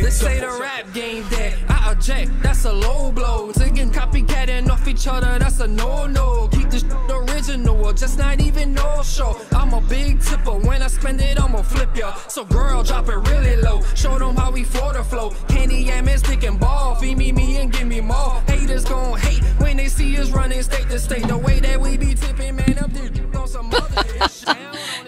They say the rap game dead, I object, that's a low blow. Taking copycatting off each other, that's a no-no. Keep this original, or just not even no show. I'm a big tipper, when I spend it, I'ma flip ya. So girl, drop it really low, show them how we floor the flow. Candy and stick and ball, feed me and give me more. Haters gon' hate when they see us running state to state. The way that we be tipping, man, up there on some other shit.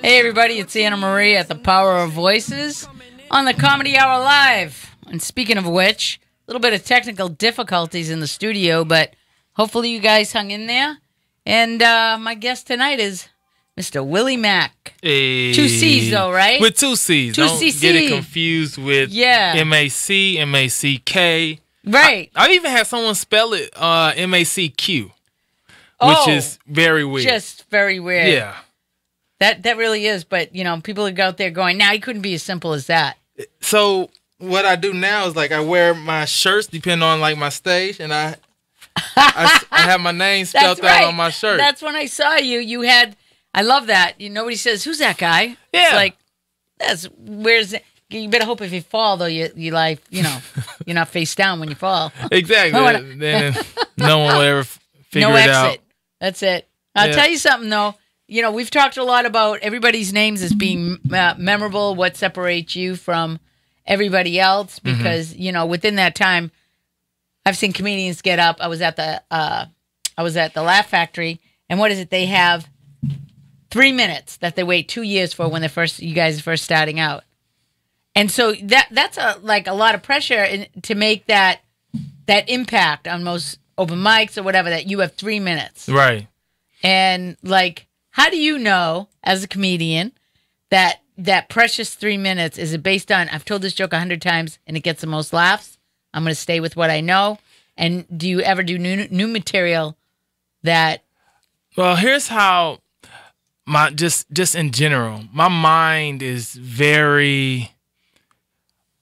Hey everybody, it's Anna Marie at the Power of Voices on the Comedy Hour Live. And speaking of which, a little bit of technical difficulties in the studio, but hopefully you guys hung in there. And my guest tonight is Mr. Willie Mack. Hey. 2 C's though, right? With 2 C's. Two Don't CC. get it confused with M-A-C, M-A-C-K. Right. I even had someone spell it M-A-C-Q, which is very weird. Just very weird. Yeah. That really is, but, you know, people are out there going, nah, it couldn't be as simple as that. So what I do now is, like, I wear my shirts depending on, like, my stage, and I have my name spelled out on my shirt. That's when I saw you. You had, I love that. Nobody says, who's that guy? Yeah. It's like, where's it? You better hope if you fall, though, you like, you know, you're not face down when you fall. Exactly. Then no one will ever figure it out. That's it. I'll tell you something, though. You know, we've talked a lot about everybody's names as being memorable, what separates you from everybody else, because, you know, within that time, I've seen comedians get up. I was at the Laugh Factory, and what is it? They have 3 minutes that they wait 2 years for when you guys are first starting out. And so that's a lot of pressure to make that impact on most open mics or whatever, that you have 3 minutes. Right. And like, how do you know as a comedian that precious 3 minutes, is it based on, I've told this joke 100 times and it gets the most laughs, I'm going to stay with what I know? And do you ever do new material that... Well, here's how just in general, my mind is very...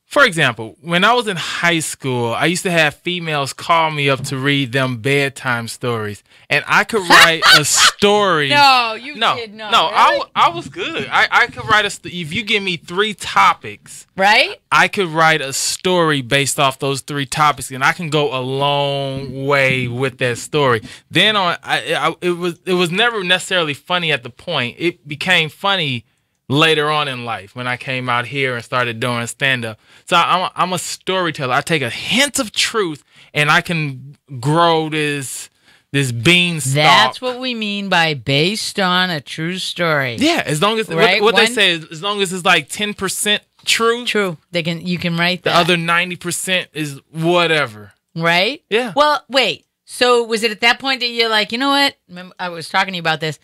For example, when I was in high school, I used to have females call me up to read them bedtime stories, and I could write a story. No, you did not. No, really? I was good. I could write if you give me 3 topics, right? I could write a story based off those 3 topics, and I can go a long way with that story. Then it was never necessarily funny at the point. It became funny later on in life when I came out here and started doing stand-up. So I'm a storyteller. I take a hint of truth and I can grow this beanstalk. That's what we mean by based on a true story. Yeah, as long as right? what they say is, as long as it's like 10% true. True. You can write that. The other 90% is whatever. Right? Yeah. Well, wait. So was it at that point that you're like, you know what? Remember, I was talking to you about this.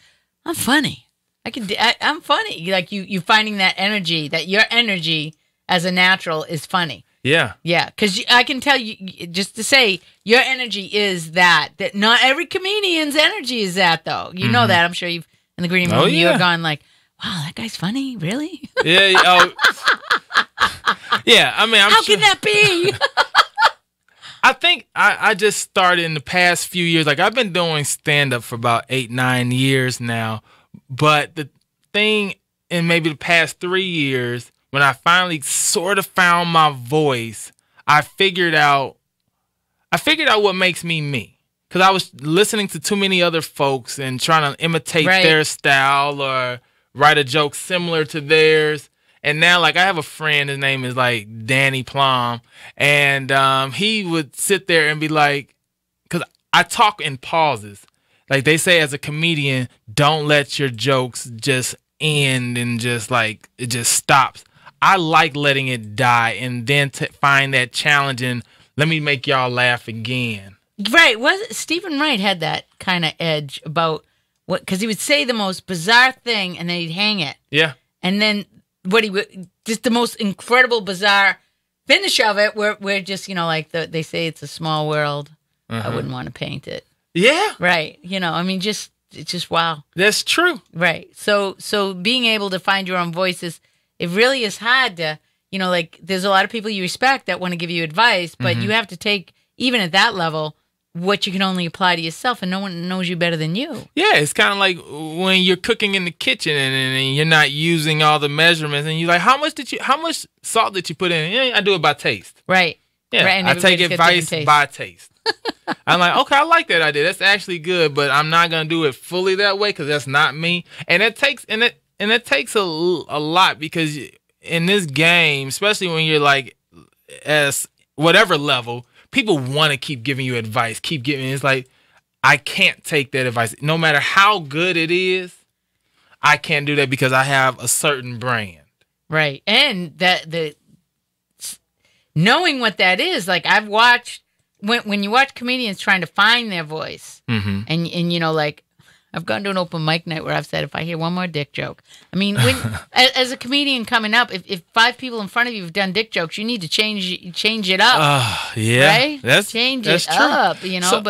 I'm funny. I'm funny. Like you finding that energy, that your energy as a natural is funny. Yeah. Yeah. Because I can tell you, just to say, your energy is that not every comedian's energy is that, though. You know that. I'm sure you've, in the green room, you've gone like, wow, that guy's funny. Really? Yeah. Yeah. I mean, how can that be? I think I just started in the past few years. Like, I've been doing stand-up for about 8-9 years now. But the thing in maybe the past 3 years, when I finally sort of found my voice, I figured out what makes me me. Because I was listening to too many other folks and trying to imitate their style or write a joke similar to theirs. And now, like, I have a friend, his name is, like, Danny Plum, and he would sit there and be like, because I talk in pauses. Like they say as a comedian, don't let your jokes just end and just like it just stops. I like letting it die and then find that challenge and let me make y'all laugh again. Right. Stephen Wright had that kind of edge about what, because he would say the most bizarre thing and then he'd hang it. Yeah. And then just the most incredible, bizarre finish of it where just, you know, like they say it's a small world. I wouldn't want to paint it. Yeah. Right. You know, I mean, it's just wow. That's true. Right. So being able to find your own voices, it really is hard to, you know, like there's a lot of people you respect that want to give you advice, but you have to take, even at that level, what you can only apply to yourself, and no one knows you better than you. Yeah, it's kind of like when you're cooking in the kitchen and you're not using all the measurements, and you're like, how much salt did you put in? Yeah, I do it by taste. Right. Yeah, right, I take advice by taste. I'm like, okay, I like that idea. That's actually good, but I'm not gonna do it fully that way because that's not me. And it takes a lot, because in this game, especially when you're like as whatever level, people want to keep giving you advice, keep giving. It's like, I can't take that advice, no matter how good it is. I can't do that because I have a certain brand. Right, and knowing what that is, like I've watched when you watch comedians trying to find their voice, and you know, like I've gone to an open mic night where I've said, if I hear one more dick joke, I mean, when as a comedian coming up, if 5 people in front of you have done dick jokes, you need to change it up. Yeah, right? That's true. Up, you know.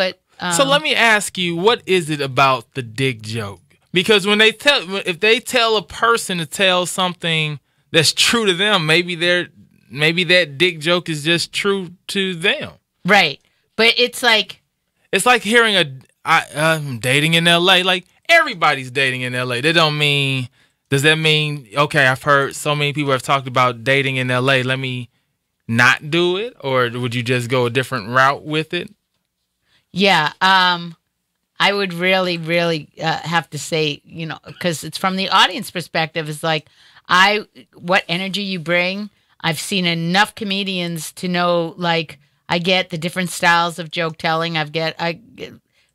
So let me ask you, what is it about the dick joke? Because if they tell a person to tell something that's true to them, maybe that dick joke is just true to them. Right. But it's like hearing I'm dating in LA. Like, everybody's dating in LA. Does that mean, okay, I've heard so many people have talked about dating in LA, let me not do it? Or would you just go a different route with it? Yeah. I would really, really have to say, you know, because it's from the audience perspective, it's like, what energy you bring. I've seen enough comedians to know, like, I get the different styles of joke telling.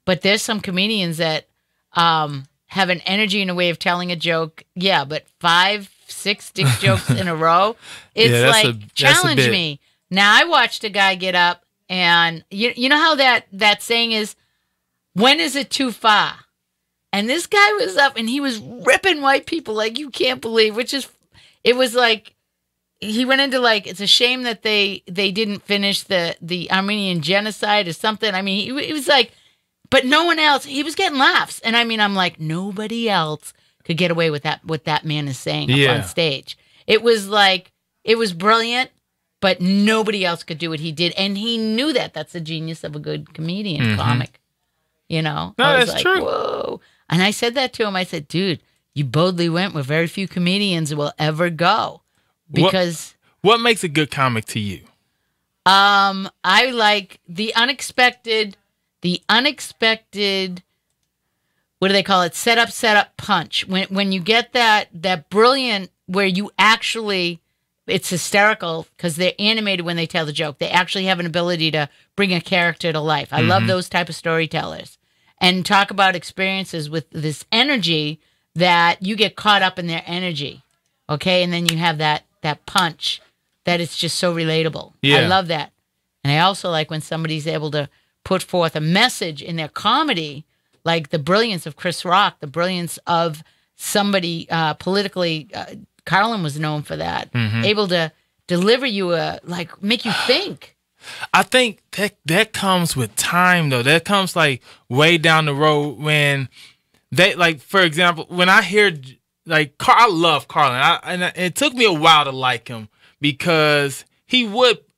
But there's some comedians that have an energy and a way of telling a joke. Yeah, but 5, 6 dick jokes in a row. It's challenge me. Now, I watched a guy get up, and you know how that saying is, when is it too far? And this guy was up, and he was ripping white people like you can't believe, it was like, he went into like, it's a shame that they didn't finish the Armenian genocide or something. I mean, he was like, but no one else, he was getting laughs. And I mean, I'm like, nobody else could get away with that, what that man is saying up on stage. It was like, it was brilliant, but nobody else could do what he did. And he knew that. That's the genius of a good comedian, comic. You know? No, I was that's like, true. Whoa. And I said that to him. I said, dude, you boldly went where very few comedians will ever go. Because what makes a good comic to you? I like the unexpected, what do they call it? Set up punch. When you get that brilliant, where you actually, it's hysterical because they're animated when they tell the joke. They actually have an ability to bring a character to life. I love those type of storytellers. And talk about experiences with this energy that you get caught up in their energy. Okay, and then you have that punch that it's just so relatable. Yeah. I love that. And I also like when somebody's able to put forth a message in their comedy, like the brilliance of Chris Rock, the brilliance of somebody politically, Carlin was known for that, able to deliver you make you think. I think that comes with time, though. That comes like way down the road when they, like, for example, when I hear, like, I love Carlin. And it took me a while to like him because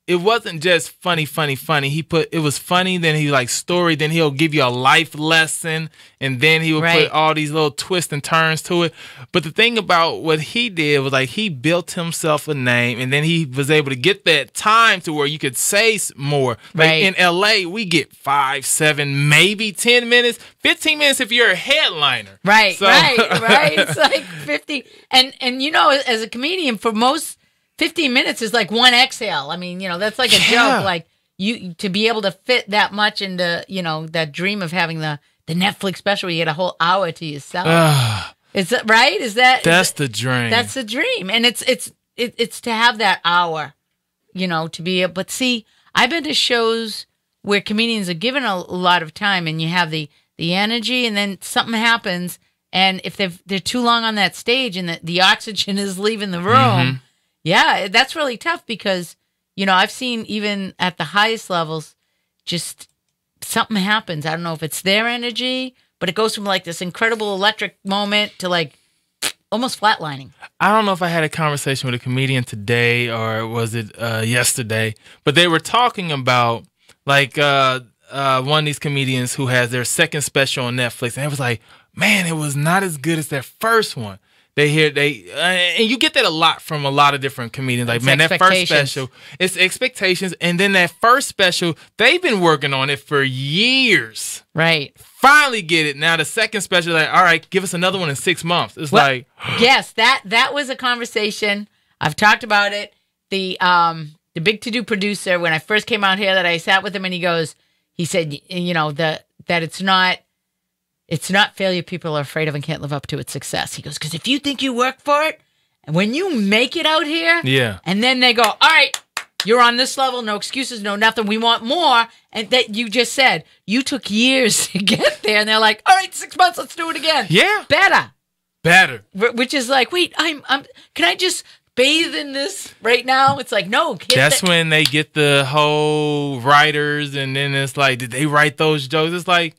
it wasn't just funny. It was funny, then he like story, then he'll give you a life lesson, and then he would put all these little twists and turns to it. But the thing about what he did was, like, he built himself a name, and then he was able to get that time to where you could say more. Like in LA, we get 5, 7, maybe 10 minutes, 15 minutes if you're a headliner. Right. It's like 50. And you know, as a comedian, for most 15 minutes is like one exhale. I mean, you know, that's like a joke. Like, you to be able to fit that much into, you know, that dream of having the Netflix special where you get a whole hour to yourself. Is that right? That's the dream. That's the dream. And it's to have that hour, you know, to be able. But see, I've been to shows where comedians are given a lot of time, and you have the energy, and then something happens, and if they're too long on that stage, and the oxygen is leaving the room. Yeah, that's really tough because, you know, I've seen even at the highest levels, just something happens. I don't know if it's their energy, but it goes from like this incredible electric moment to like almost flatlining. I don't know if I had a conversation with a comedian today or was it yesterday, but they were talking about like one of these comedians who has their second special on Netflix, and it was like, man, it was not as good as their first one. And you get that a lot from a lot of different comedians. Like, man, that first special, it's expectations. And then that first special, they've been working on it for years. Right. Finally get it. Now the second special, like, all right, give us another one in 6 months. It's like. Yes, that was a conversation. I've talked about it. The Big To Do producer, when I first came out here, that I sat with him and he said, you know, that it's not failure people are afraid of and can't live up to its success. He goes, because if you think you work for it, and when you make it out here, yeah, and then they go, all right, you're on this level, no excuses, no nothing, we want more. And that you just said, you took years to get there, and they're like, all right, 6 months, let's do it again. Yeah. Better. Which is like, wait, can I just bathe in this right now? It's like, no. That's when they get the whole writers, and then it's like, did they write those jokes? It's like,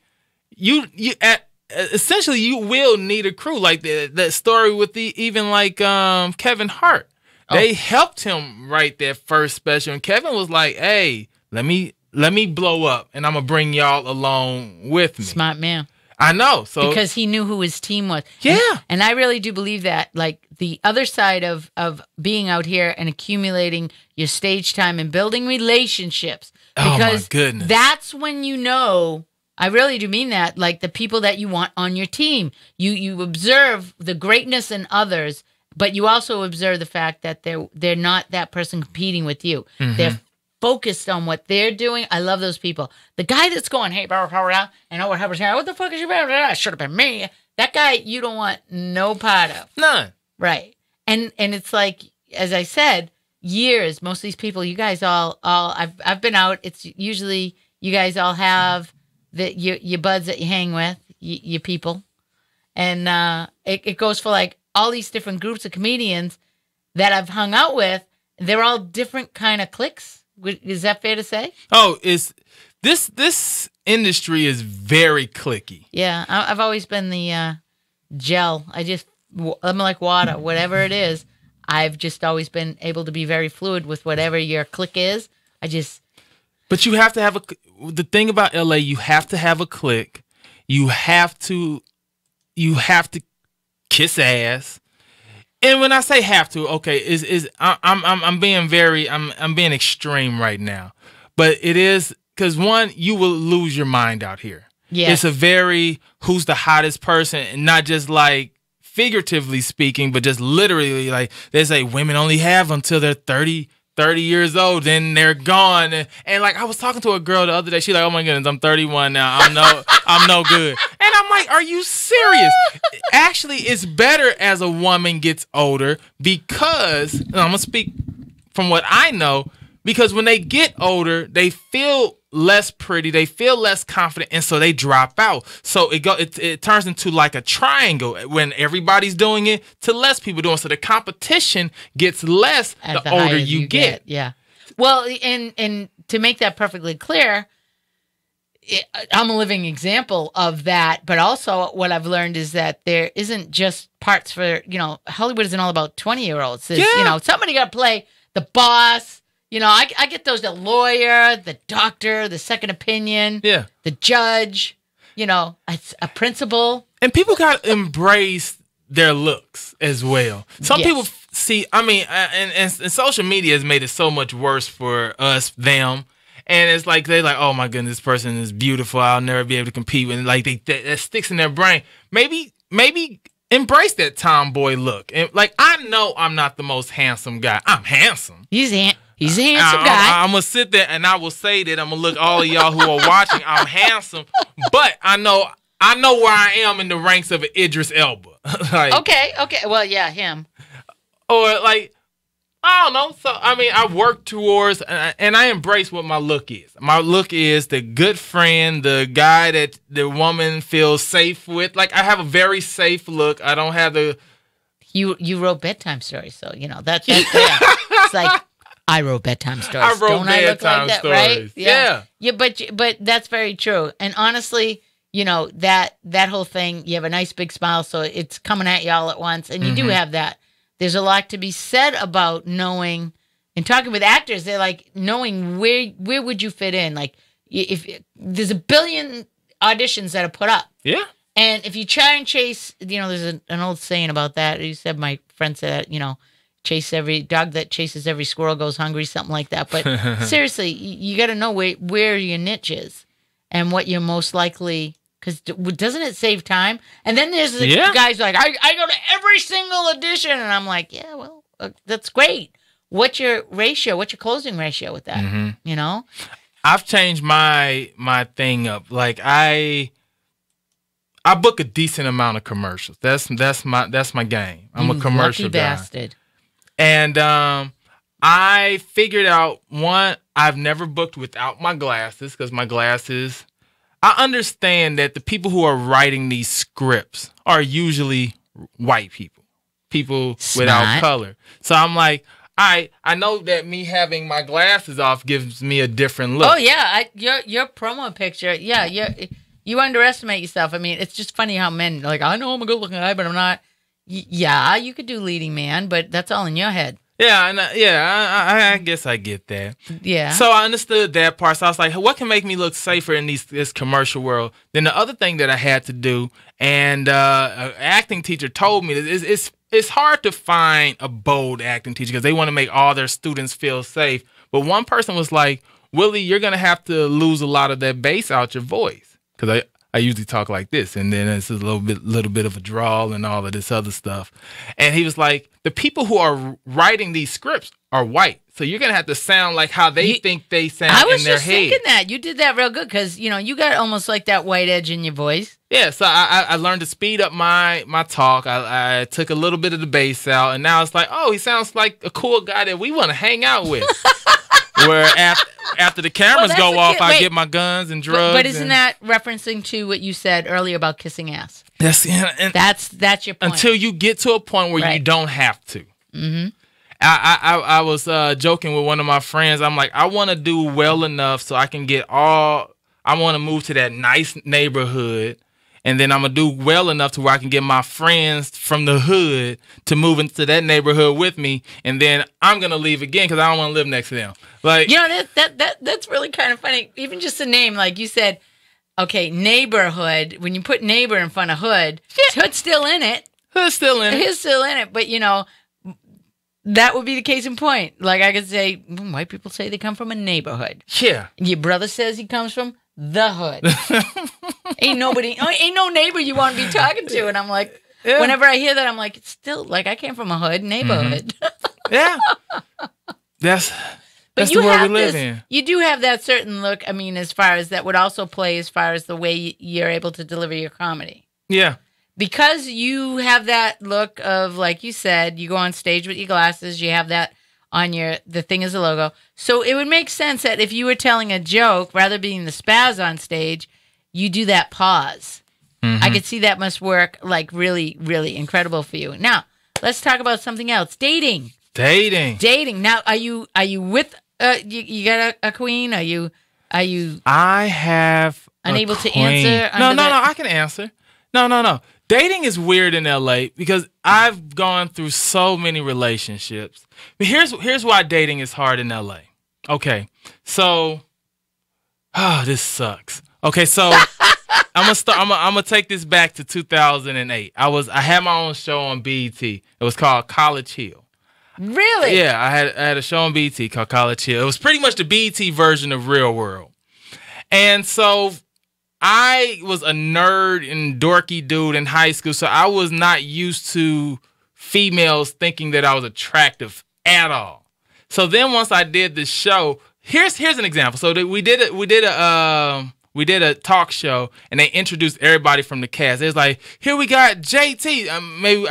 essentially you will need a crew. Like that story with Kevin Hart. They helped him write that first special, and Kevin was like, hey, let me blow up, and I'm gonna bring y'all along with me. Smart man. I know. So because he knew who his team was. Yeah. And I really do believe that, like, the other side of being out here and accumulating your stage time and building relationships. Because oh my goodness. That's when you know, I really do mean that, like the people that you want on your team. You observe the greatness in others, but you also observe the fact that they're not that person competing with you. Mm-hmm. They're focused on what they're doing. I love those people. The guy that's going, hey, what the fuck is your bad? Should have been me. That guy you don't want no part of. None. Right. And it's like, as I said, years, most of these people, you guys all I've been out. It's usually you guys all have your buds that you hang with, your people. And it goes for like all these different groups of comedians that I've hung out with. They're all different kind of cliques. Is that fair to say? Oh, this industry is very cliquey. Yeah, I've always been the gel. I'm like water, whatever it is. I've just always been able to be very fluid with whatever your clique is. But you have to have the thing about LA. You have to have a clique. You have to kiss ass. And when I say have to, okay, I'm being extreme right now, but it is because one, you will lose your mind out here. Yeah, it's a very who's the hottest person, and not just like figuratively speaking, but just literally, like they say women only have until they're 30 years old, then they're gone. And like I was talking to a girl the other day, she's like, oh my goodness, I'm 31 now. I'm no good. And I'm like, are you serious? Actually, it's better as a woman gets older because, and I'm gonna speak from what I know, because when they get older, they feel less pretty, they feel less confident, and so they drop out. So it turns into like a triangle when everybody's doing it to less people doing it. So the competition gets less the older you get. Yeah. Well, and to make that perfectly clear, I'm a living example of that. But also what I've learned is that there isn't just parts for, Hollywood isn't all about 20-year-olds. Yeah. Somebody got to play the boss. I get those, the lawyer, the doctor, the second opinion, the judge, it's a principal. And people got to embrace their looks as well. Some people see, and social media has made it so much worse for them. And it's like, they're like, oh my goodness, this person is beautiful. I'll never be able to compete with it. Like that sticks in their brain. Maybe embrace that tomboy look. And like, I know I'm not the most handsome guy. I'm handsome. He's a handsome guy. I'm going to sit there and I will say that I'm going to look all of y'all who are watching. I'm handsome. But I know where I am in the ranks of an Idris Elba. Okay. Well, yeah, him. Or like, I don't know. So, I work towards, and I embrace what my look is. My look is the good friend, the guy that the woman feels safe with. Like, I have a very safe look. I don't have the... You wrote bedtime stories, so, that's yeah. It's like, I wrote bedtime stories. Don't I look like that, stories. Right? Yeah, but that's very true. And honestly, that whole thing, you have a nice big smile, so it's coming at you all at once, and you do have that. There's a lot to be said about knowing, and talking with actors, they're like, knowing where would you fit in? Like, if there's a billion auditions that are put up. Yeah. And if you try and chase, there's an old saying about that. You said, my friend said, chase every dog that chases every squirrel goes hungry, something like that. But seriously, you got to know where your niche is and what you're most likely, because doesn't it save time? And then there's the guys like, I go to every single audition. And I'm like, yeah, well, that's great. What's your ratio? What's your closing ratio with that? Mm-hmm. I've changed my thing up. Like I book a decent amount of commercials. That's my game. I'm a commercial lucky guy. Bastard. And I figured out, one, I've never booked without my glasses, because my glasses, I understand that the people who are writing these scripts are usually white people without color. So I'm like, I know that me having my glasses off gives me a different look. Oh yeah, your promo picture, you underestimate yourself. I mean, it's just funny how men like, I know I'm a good-looking guy, but I'm not. Yeah, you could do leading man, but that's all in your head. Yeah, and I guess I get that. Yeah. So I understood that part. So I was like, what can make me look safer in this commercial world? Then the other thing that I had to do, and an acting teacher told me that it's hard to find a bold acting teacher because they want to make all their students feel safe. But one person was like, Willie, you're going to have to lose a lot of that bass out your voice. Because I usually talk like this, and then it's a little bit of a drawl and all of this other stuff. And he was like, the people who are writing these scripts are white. So you're going to have to sound like how they think they sound in their head. I was just thinking that. You did that real good because, you got almost like that white edge in your voice. Yeah, so I learned to speed up my talk. I took a little bit of the bass out, and now it's like, oh, he sounds like a cool guy that we want to hang out with. Where after the cameras go off, I get my guns and drugs. But isn't that referencing to what you said earlier about kissing ass? That's your point. Until you get to a point where you don't have to. Mm-hmm. I was joking with one of my friends. I'm like, I want to do well enough so I can I want to move to that nice neighborhood. And then I'm going to do well enough to where I can get my friends from the hood to move into that neighborhood with me. And then I'm going to leave again because I don't want to live next to them. Like, that's really kind of funny. Even just the name, like you said, okay, neighborhood. When you put neighbor in front of hood, hood's still in it. Hood's still in it. Hood's still in it. But, that would be the case in point. Like I could say, white people say they come from a neighborhood. Yeah. Your brother says he comes from the hood. ain't no neighbor you want to be talking to. And I'm like, whenever I hear that, I'm like, it's still like I came from a hood neighborhood. Mm-hmm. Yeah. That's the world we live in. You do have that certain look. I mean, as far as that would also play as far as the way you're able to deliver your comedy. Yeah. Because you have that look of, like you said, you go on stage with your glasses, you have that on the thing as a logo. So it would make sense that if you were telling a joke, rather being the spaz on stage, you do that pause. Mm-hmm. I could see that must work like really, really incredible for you. Now, let's talk about something else. Dating. Now, are you with you got a queen? Are you I have unable to answer? No, I can answer. No. Dating is weird in LA because I've gone through so many relationships. But here's why dating is hard in LA. Okay, so this sucks. Okay, so I'm gonna take this back to 2008. I had my own show on BET. It was called College Hill. Really? Yeah, I had a show on BET called College Hill. It was pretty much the BET version of Real World. And so I was a nerd and dorky dude in high school, so I was not used to females thinking that I was attractive at all. So then once I did the show, here's an example. So we did a talk show, and they introduced everybody from the cast. It was like, here we got JT. Maybe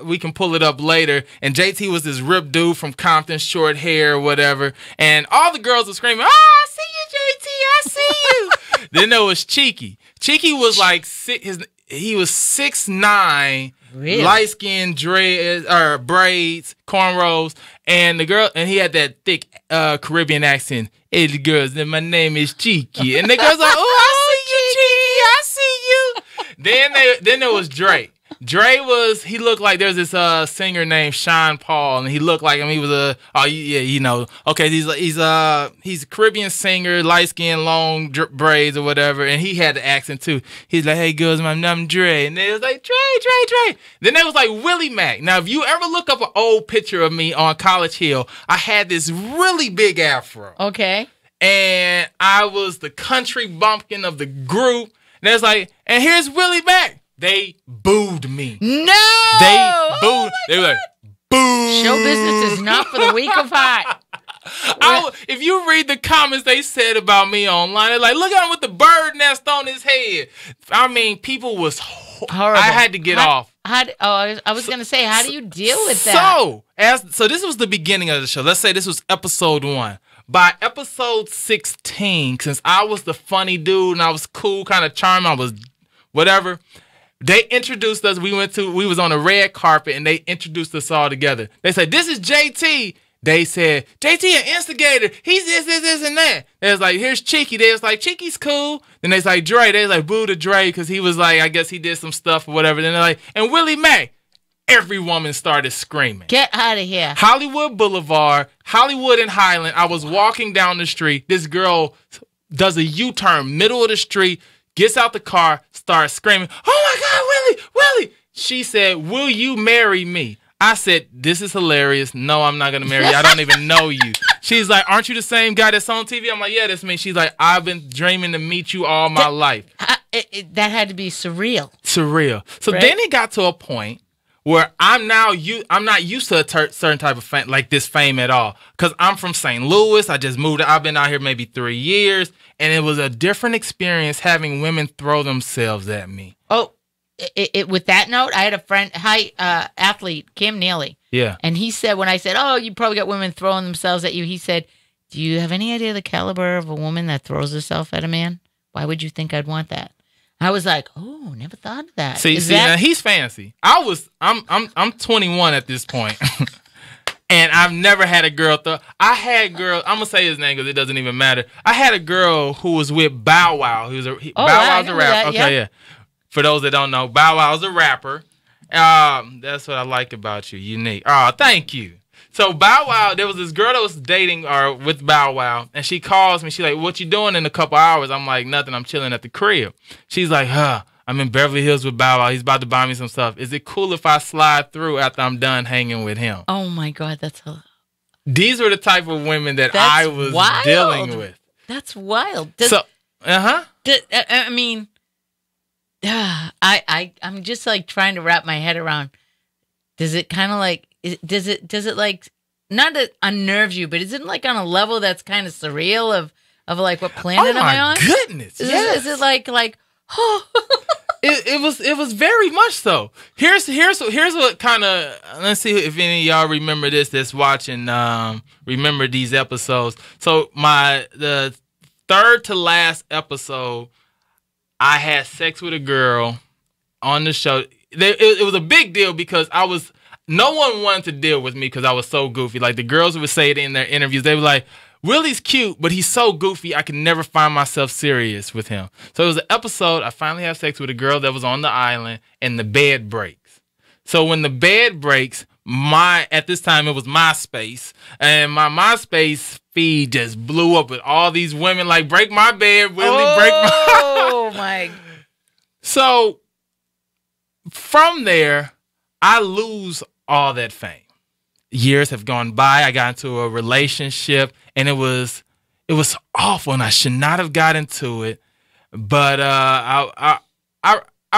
we can pull it up later. And JT was this ripped dude from Compton, short hair or whatever. And all the girls were screaming, I see you, JT, I see you. Then there was Cheeky. Cheeky was like, he was 6'9", really? Light-skinned dreads, braids, cornrows. And he had that thick Caribbean accent. Hey, the girls, my name is Cheeky. And the girls like, oh, I see you, Cheeky, I see you. Then there was Drake. Dre he looked like there's this singer named Sean Paul, and he looked like him. He was okay, he's a Caribbean singer, light skin, long braids or whatever, and he had the accent too. He's like, hey girls, I'm Dre, and they was like Dre. Then there was like Willie Mack. Now if you ever look up an old picture of me on College Hill, I had this really big afro. Okay. And I was the country bumpkin of the group. And it's like, and here's Willie Mack. They booed me. No! They booed. They were like, boo. Show business is not for the weak of heart. If you read the comments they said about me online, they're like, look at him with the bird nest on his head. I mean, people was horrible. I had to get off. I was going to say, how do you deal with that? So this was the beginning of the show. Let's say this was episode 1. By episode 16, since I was the funny dude and I was cool, kind of charming, I was whatever, they introduced us. We was on a red carpet and they introduced us all together. They said, this is JT. They said, JT an instigator. He's this, and that. They was like, here's Cheeky. They was like, Cheeky's cool. Then they was like, Dre. They was like, boo to Dre because he was like, I guess he did some stuff or whatever. Then they're like, and Willie Mack. Every woman started screaming. Get out of here. Hollywood Boulevard, Hollywood and Highland. I was walking down the street. This girl does a U-turn, middle of the street, gets out the car, starts screaming, oh my God, Willie. She said, will you marry me? I said, this is hilarious. No, I'm not going to marry you. I don't even know you. She's like, aren't you the same guy that's on TV? I'm like, yeah, that's me. She's like, I've been dreaming to meet you all my life. That had to be surreal. Surreal. So then it got to a point where I'm not used to a certain type of fame, like this fame at all. Because I'm from St. Louis. I just moved. I've been out here maybe 3 years. And it was a different experience having women throw themselves at me. Oh, with that note, I had a friend, athlete, Kim Neely. Yeah. And he said, when I said, oh, you probably got women throwing themselves at you, he said, do you have any idea the caliber of a woman that throws herself at a man? Why would you think I'd want that? I was like, oh, never thought of that. See, now he's fancy. I'm 21 at this point. And I've never had a girl I had girls, I'm going to say his name because it doesn't even matter. I had a girl who was with Bow Wow. Bow Wow's a rapper. Okay, yeah. For those that don't know, Bow Wow's a rapper. That's what I like about you, unique. Oh, thank you. So Bow Wow, there was this girl that was dating or with Bow Wow, and she calls me. She's like, what you doing in a couple hours? I'm like, nothing. I'm chilling at the crib. She's like, I'm in Beverly Hills with Bow Wow. He's about to buy me some stuff. Is it cool if I slide through after I'm done hanging with him? Oh, my God. These were the type of women that I was dealing with. That's wild. I mean, I'm just like trying to wrap my head around. Does it kind of like, does it like, not to unnerve you, but is it like on a level that's kind of surreal of like, what planet am I on? Oh my goodness. Is it like, oh. It was very much so. Here's what kind of, let's see if any of y'all remember this that's watching, remember these episodes. So the third to last episode, I had sex with a girl on the show. It was a big deal because no one wanted to deal with me because I was so goofy. Like the girls would say it in their interviews. They were like, Willie's cute, but he's so goofy, I can never find myself serious with him. So it was an episode, I finally have sex with a girl that was on the island, and the bed breaks. So when the bed breaks, at this time it was MySpace, and my MySpace feed just blew up with all these women like, break my bed, Willie, break my... Oh, my... So from there, I lose all that fame. Years have gone by. I got into a relationship, and it was awful, and I should not have got into it. But I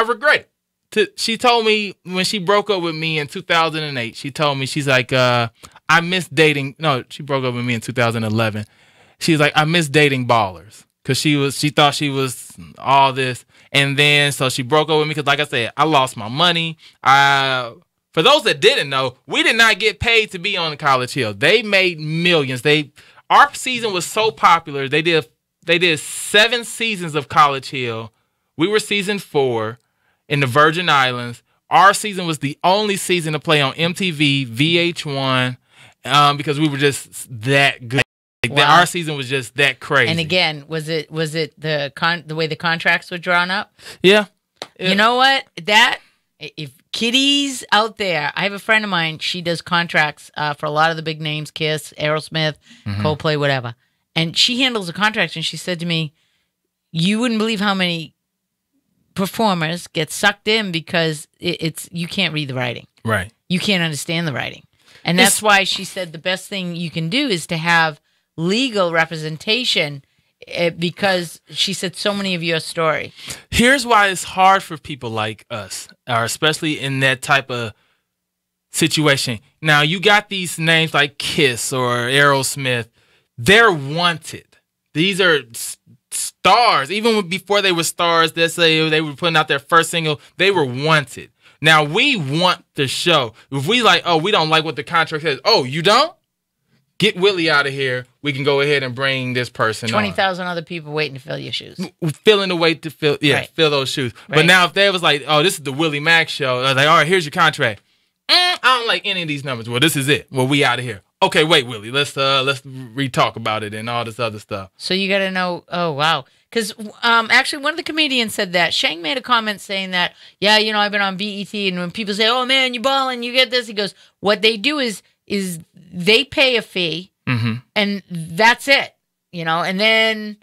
regret it. She told me when she broke up with me in 2008. She told me, she's like, I miss dating. No, she broke up with me in 2011. She's like, I miss dating ballers because she thought she was all this, and then so she broke up with me because, like I said, I lost my money. For those that didn't know, we did not get paid to be on College Hill. They made millions. Our season was so popular. They did 7 seasons of College Hill. We were season 4 in the Virgin Islands. Our season was the only season to play on MTV, VH1, because we were just that good. Wow. Our season was just that crazy. And again, was it the way the contracts were drawn up? Yeah. You know what? if kiddies out there, I have a friend of mine. She does contracts for a lot of the big names, Kiss, Aerosmith, Coldplay, whatever. And she handles the contracts. And she said to me, "You wouldn't believe how many performers get sucked in because it's you can't read the writing. Right. You can't understand the writing." And that's why she said the best thing you can do is to have legal representation, because she said so many of your story. Here's why it's hard for people like us, or especially in that type of situation. Now, you got these names like Kiss or Aerosmith. They're wanted. These are stars. Even before they were stars, let's say they were putting out their first single, they were wanted. Now, we want the show. If we like, oh, we don't like what the contract says. Oh, you don't? Get Willie out of here. We can go ahead and bring this person 20,000 other people waiting to fill your shoes. Filling the weight to fill, Right. fill those shoes. Right. But now if they was like, oh, this is the Willie Mack show. I was like, all right, here's your contract. I don't like any of these numbers. Well, this is it. Well, we out of here. Okay, wait, Willie, let's re-talk about it and all this other stuff. So you got to know, oh, wow. Because actually one of the comedians said that. Shang made a comment saying that, yeah, you know, I've been on BET, and when people say, oh, man, you're balling, you get this, he goes, what they do is they pay a fee, and that's it, you know, and then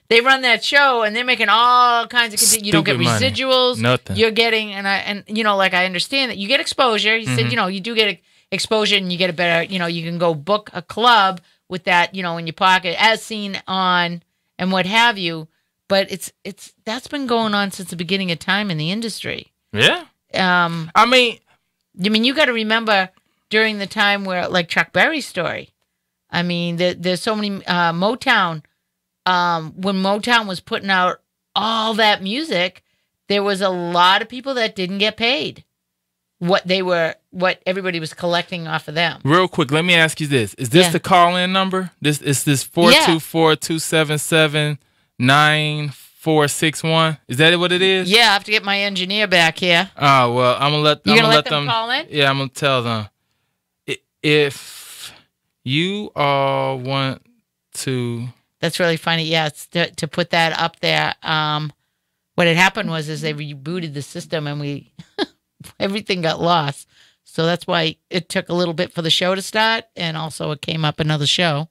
they run that show, and they're making all kinds of, you don't get residuals. Nothing. You're getting, and you know, like I understand that you get exposure. He said, you know, you do get exposure, and you get a better, you know, you can go book a club with that, you know, in your pocket, as seen on and what have you. But that's been going on since the beginning of time in the industry. Yeah. I mean, you got to remember during the time where, like Chuck Berry's story. I mean, there's so many Motown. When Motown was putting out all that music, there was a lot of people that didn't get paid what everybody was collecting off of them. Real quick, let me ask you this: is this the call-in number? This 424-277-9461. Is that what it is? Yeah, I have to get my engineer back here. Oh well, I'm gonna let them call in. Yeah, I'm gonna tell them if you all want to. That's really funny. Yeah, it's to put that up there. What had happened was they rebooted the system, and everything got lost. So that's why it took a little bit for the show to start, and also it came up another show.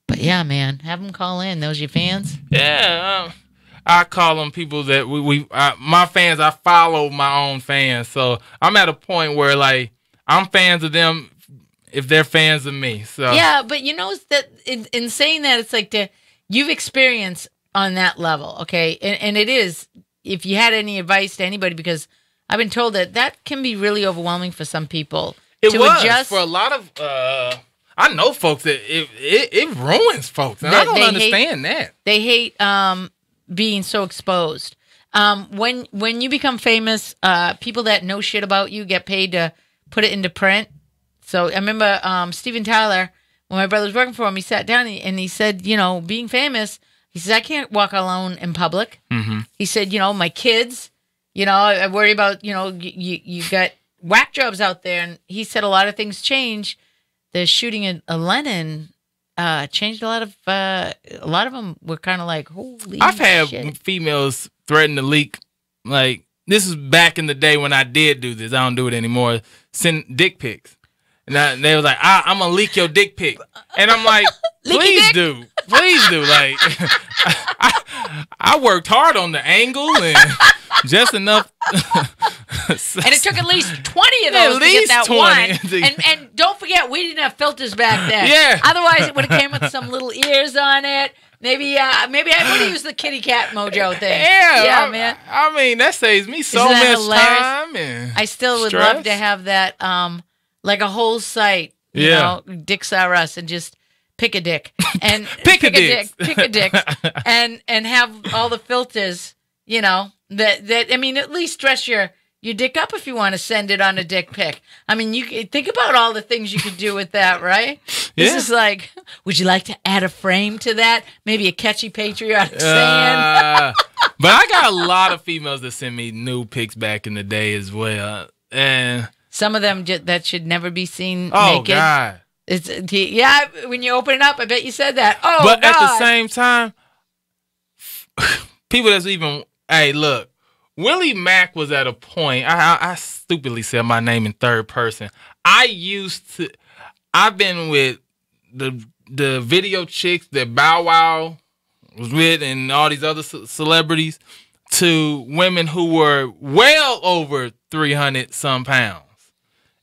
But yeah, man, have them call in. Those your fans? Yeah, I call them people that my fans. I follow my own fans, so I'm at a point where like I'm fans of them if they're fans of me. So yeah, but you know that in saying that, it's like you've experienced on that level, okay? And it is, if you had any advice to anybody, because I've been told that can be really overwhelming for some people. It was adjust. For a lot of. I know folks that it ruins folks, and I don't understand that. They hate being so exposed. When you become famous, people that know shit about you get paid to put it into print. So I remember Steven Tyler, when my brother was working for him, he sat down and he said, you know, being famous, he says, I can't walk alone in public. He said, you know, my kids, you know, I worry about, you know, you got whack jobs out there. And he said a lot of things change. The shooting at Lennon changed a lot of them were kind of like, holy I've had shit. Females threaten to leak, like, this is back in the day when I did do this. I don't do it anymore. Send dick pics. And they was like, I'm going to leak your dick pic. And I'm like, please do. Please do. Like, I worked hard on the angle and just enough. And it took at least 20 of those to get that one. And don't forget, we didn't have filters back then. Yeah. Otherwise, it would have came with some little ears on it. Maybe I would have used the kitty cat mojo thing. Yeah, man. I mean, that saves me so much time. And I still would stress. love to have that, like a whole site, you know, Dicks Are Us, and just pick a dick. And pick a dick. And have all the filters, you know, that I mean, at least dress your dick up if you want to send it on a dick pic. I mean, you think about all the things you could do with that, right? Yeah. This is like, would you like to add a frame to that? Maybe a catchy patriotic saying? But I got a lot of females that send me nude pics back in the day as well. And some of them that should never be seen naked. Oh, God. When you open it up, I bet you said that. Oh, but God. at the same time, people that's even, hey, look, Willie Mack was at a point. I stupidly said my name in third person. I've been with the video chicks that Bow Wow was with and all these other celebrities to women who were well over 300 some pounds.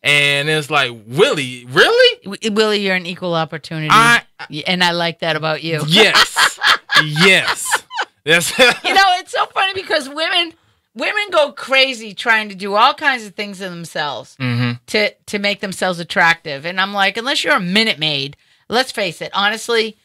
And it's like, Willie, really? Willie, you're an equal opportunity. And I like that about you. Yes. Yes. Yes. It's so funny because women go crazy trying to do all kinds of things to themselves to make themselves attractive. And I'm like, unless you're a Minute Maid, let's face it, honestly,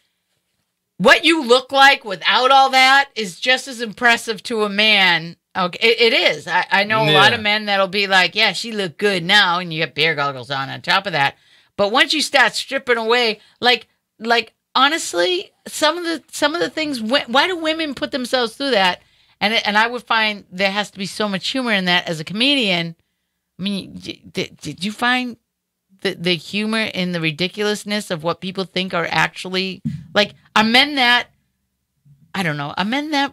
what you look like without all that is just as impressive to a man. Okay, it is. I know a lot of men that'll be like, yeah, she look good now, and you get beer goggles on top of that. But once you start stripping away, like honestly, some of the things, why do women put themselves through that? And I would find there has to be so much humor in that as a comedian. I mean, did you find the humor in the ridiculousness of what people think are actually, like, are men that, I don't know, are men that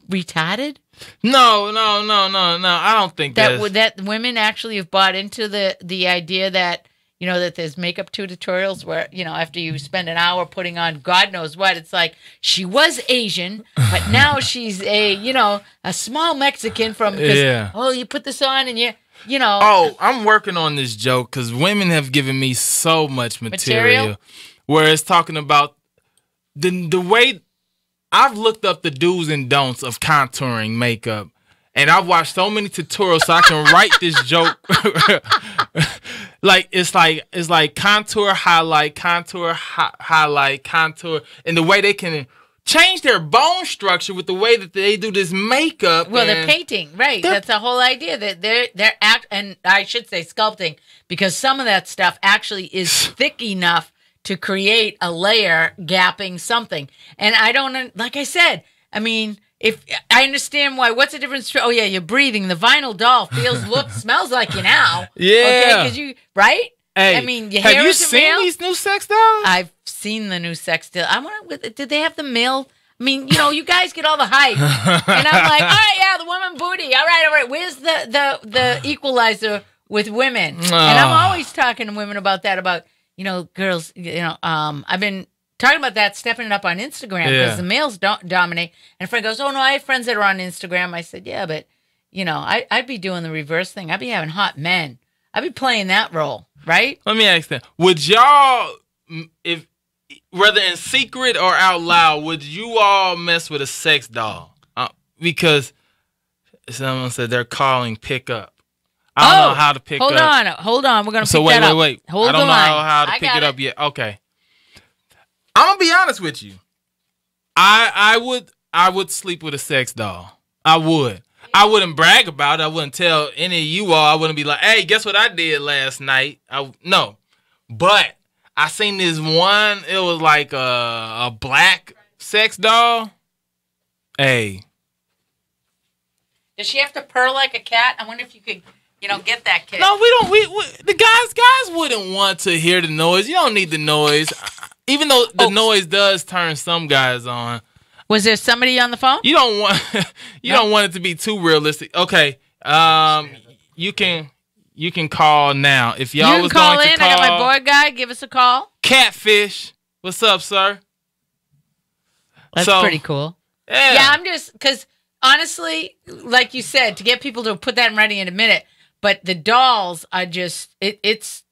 retarded? No. I don't think that women actually have bought into the idea that, that there's makeup tutorials where, after you spend an hour putting on God knows what, it's like, she was Asian, but now she's a small Mexican you put this on and Oh, I'm working on this joke because women have given me so much material? Where it's talking about the way I've looked up the do's and don'ts of contouring makeup. And I've watched so many tutorials so I can write this joke. It's like contour, highlight, highlight, contour. And the way they can change their bone structure with the way that they do this makeup. Well, they're painting, right? That's the whole idea that they're and I should say sculpting, because some of that stuff actually is thick enough to create a layer gapping something. And I don't, like I said, I mean, if I understand why, what's the difference? Oh yeah, you're breathing. The vinyl doll smells like you now. Yeah. Okay, because you, right? Hey, I mean, your have hair you isn't seen real? these new sex dolls? I've seen the new sex doll. I wonder, did they have the male? I mean, you guys get all the hype, and I'm like, all right, yeah, the woman booty. All right. Where's the equalizer with women? And I'm always talking to women about that. About girls. I've been talking about that, stepping it up on Instagram because the males don't dominate. And a friend goes, "Oh no, I have friends that are on Instagram." I said, "Yeah, but I'd be doing the reverse thing. I'd be having hot men. I'd be playing that role, right?" Let me ask that: would y'all, if whether in secret or out loud, would you all mess with a sex doll? Because someone said they're calling pickup. I don't know how to pick up. Hold on. We're gonna pick that up. Wait. I don't know how to pick it up yet. Okay. I'm gonna be honest with you. I would sleep with a sex doll. I would. I wouldn't brag about it. I wouldn't tell any of you all. I wouldn't be like, "Hey, guess what I did last night?" No. But I seen this one. It was like a black sex doll. Hey. Does she have to purr like a cat? I wonder if you could, get that kid. No, we don't. We the guys wouldn't want to hear the noise. You don't need the noise. Even though the noise does turn some guys on. Was there somebody on the phone? You don't want don't want it to be too realistic. Okay. You can call now. If y'all was call going in, to call, I got my boy guy. Give us a call. Catfish. What's up, sir? That's pretty cool. Yeah, I'm just because honestly, like you said, to get people to put that in writing in a minute, but the dolls are just it's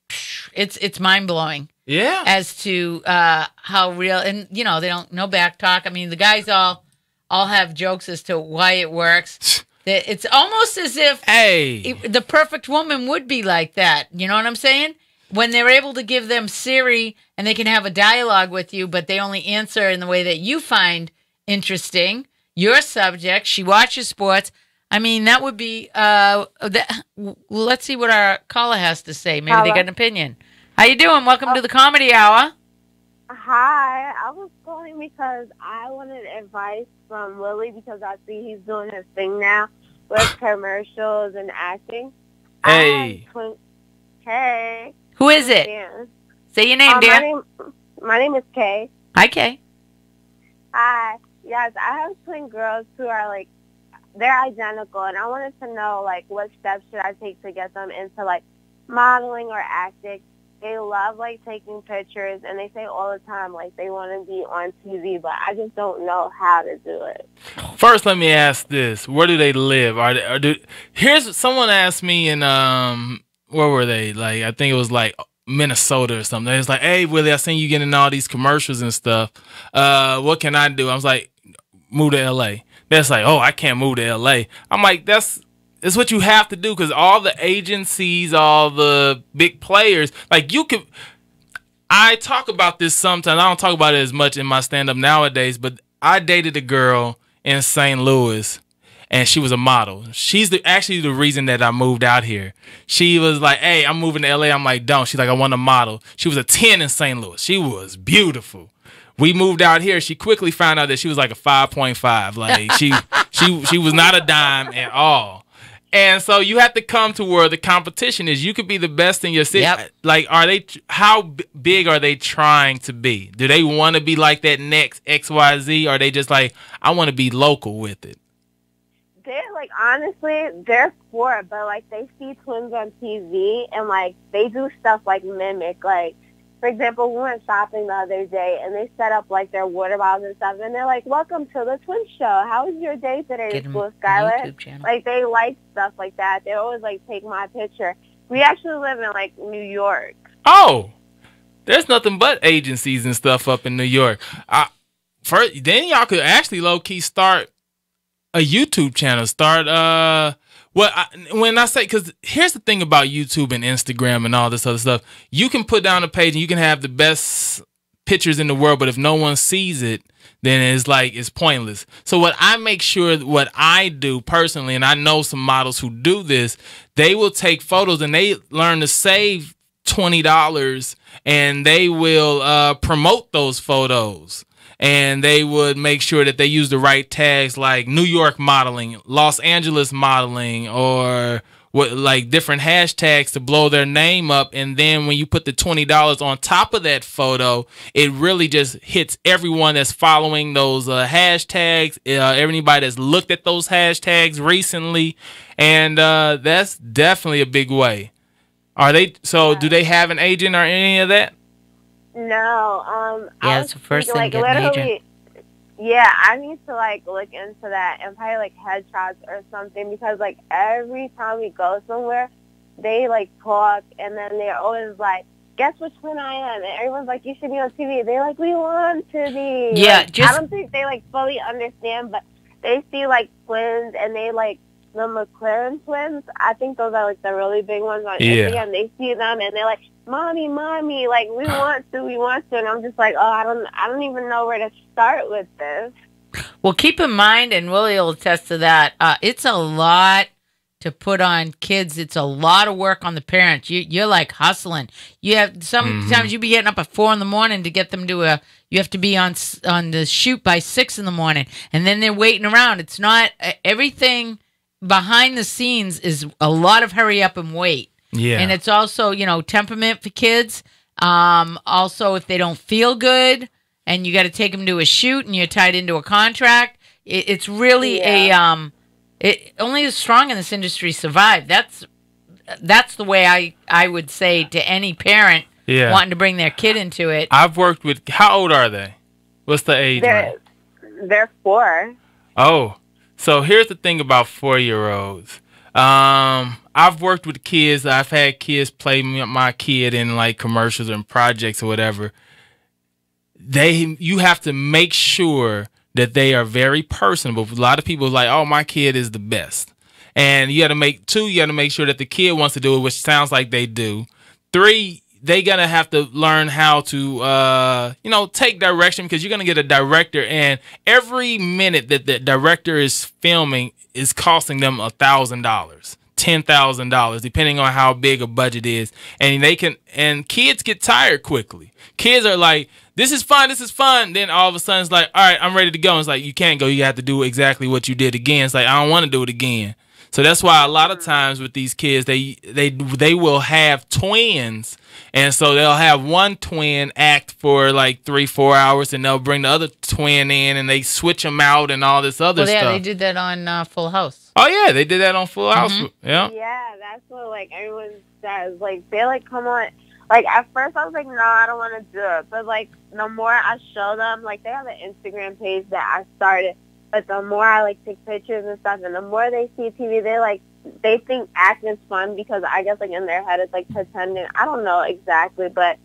mind blowing. Yeah. As to how real, and they don't, no back talk. I mean, the guys all have jokes as to why it works. It's almost as if the perfect woman would be like that. You know what I'm saying? When they're able to give them Siri and they can have a dialogue with you, but they only answer in the way that you find interesting. Your subject. She watches sports. I mean, that would be. Let's see what our caller has to say. Maybe they got an opinion. How you doing? Welcome to the Comedy Hour. Hi. I was calling because I wanted advice from Willie because I see he's doing his thing now with commercials and acting. Hey. Hey. Who is it? Dan. Say your name, Dan. My name is Kay. Hi, Kay. Hi. Yes, I have twin girls who are they're identical, and I wanted to know, like, what steps should I take to get them into, like, modeling or acting. They love, like, taking pictures, and they say all the time, like, they want to be on TV, but I just don't know how to do it. First, let me ask this: where do they live? Here's someone asked me in where were they? Like, I think it was like Minnesota or something. They was like, "Hey, Willie, I seen you getting all these commercials and stuff. What can I do?" I was like, "Move to LA." That's like, "Oh, I can't move to LA." I'm like, it's what you have to do, because all the agencies, all the big players, like, you could. I talk about this sometimes. I don't talk about it as much in my stand-up nowadays, but I dated a girl in St. Louis, and she was a model. She's actually the reason that I moved out here. She was like, "Hey, I'm moving to LA." I'm like, "Don't." She's like, "I want to model." She was a 10 in St. Louis. She was beautiful. We moved out here. She quickly found out that she was like a 5.5. Like, she was not a dime at all. And so you have to come to where the competition is. You could be the best in your city. Yep. Like, how big are they trying to be? Do they want to be like that next XYZ? Or are they just like, I want to be local with it? They're, like, honestly, they're for it, but, like, they see twins on TV, and, like, they do stuff like mimic. Like, for example, we went shopping the other day, and they set up, like, their water bottles and stuff, and they're like, "Welcome to the Twin Show. How was your day today, Get 'em School a Skylar?" YouTube channel. Like, they like stuff like that. They always, like, take my picture. We actually live in, like, New York. Oh, there's nothing but agencies and stuff up in New York. Then y'all could actually low-key start a YouTube channel. When I say, because here's the thing about YouTube and Instagram and all this other stuff, you can put down a page and you can have the best pictures in the world, but if no one sees it, then it's pointless. So what I do personally, and I know some models who do this, they will take photos and they learn to save $20, and they will promote those photos. And they would make sure that they use the right tags, like New York modeling, Los Angeles modeling, or like different hashtags to blow their name up. And then when you put the $20 on top of that photo, it really just hits everyone that's following those hashtags, everybody that's looked at those hashtags recently. And that's definitely a big way. Do they have an agent or any of that? No, yeah, it's the first thing, like, get an agent. Yeah, I need to, like, look into that and probably, like, headshots or something, because, like, every time we go somewhere, they, like, talk, and then they're always like, "Guess which one I am?" And everyone's like, "You should be on TV." They're like, "We want to be." Yeah, like, I don't think they, like, fully understand, but they see, like, twins, and they, like, the McLaren twins. I think those are, like, the really big ones on Instagram. They see them, and they're like, "Mommy, like, we want to," and I'm just like, "Oh, I don't even know where to start with this." Well, keep in mind, and Willie will attest to that, it's a lot to put on kids. It's a lot of work on the parents. You're like hustling. You have sometimes you be getting up at 4 a.m. to get them to you have to be on the shoot by 6 a.m, and then they're waiting around. It's not everything behind the scenes is a lot of hurry up and wait. Yeah. And it's also, temperament for kids. Also, if they don't feel good and you got to take them to a shoot and you're tied into a contract, it's really only the strong in this industry survive. That's the way I would say to any parent wanting to bring their kid into it. I've worked with, how old are they? What's the age? They're 4. Oh, so here's the thing about 4-year-olds. I've worked with kids. I've had kids play my kid in, like, commercials and projects or whatever. You have to make sure that they are very personable. A lot of people are like, "Oh, my kid is the best." And you got to make sure that the kid wants to do it, which sounds like they do. 3, they going to have to learn how to, take direction, because you're going to get a director, and every minute that the director is filming is costing them $1,000, $10,000, depending on how big a budget is. And kids get tired quickly. Kids are like, this is fun. Then all of a sudden it's like, all right, I'm ready to go. And it's like, you can't go. You have to do exactly what you did again. It's like, I don't want to do it again. So that's why a lot of times with these kids, they will have twins, and so they'll have one twin act for like 3-4 hours, and they'll bring the other twin in, and they switch them out and all this other stuff. They did that on Full House. Oh yeah, they did that on Full House. Yeah. Yeah, that's what like everyone says. Like they like come on. Like at first I was like, no, I don't want to do it. But like the more I show them, like they have an Instagram page that I started. But the more I like take pictures and stuff, and the more they see TV, they think acting is fun because I guess like in their head it's like pretending. I don't know exactly, but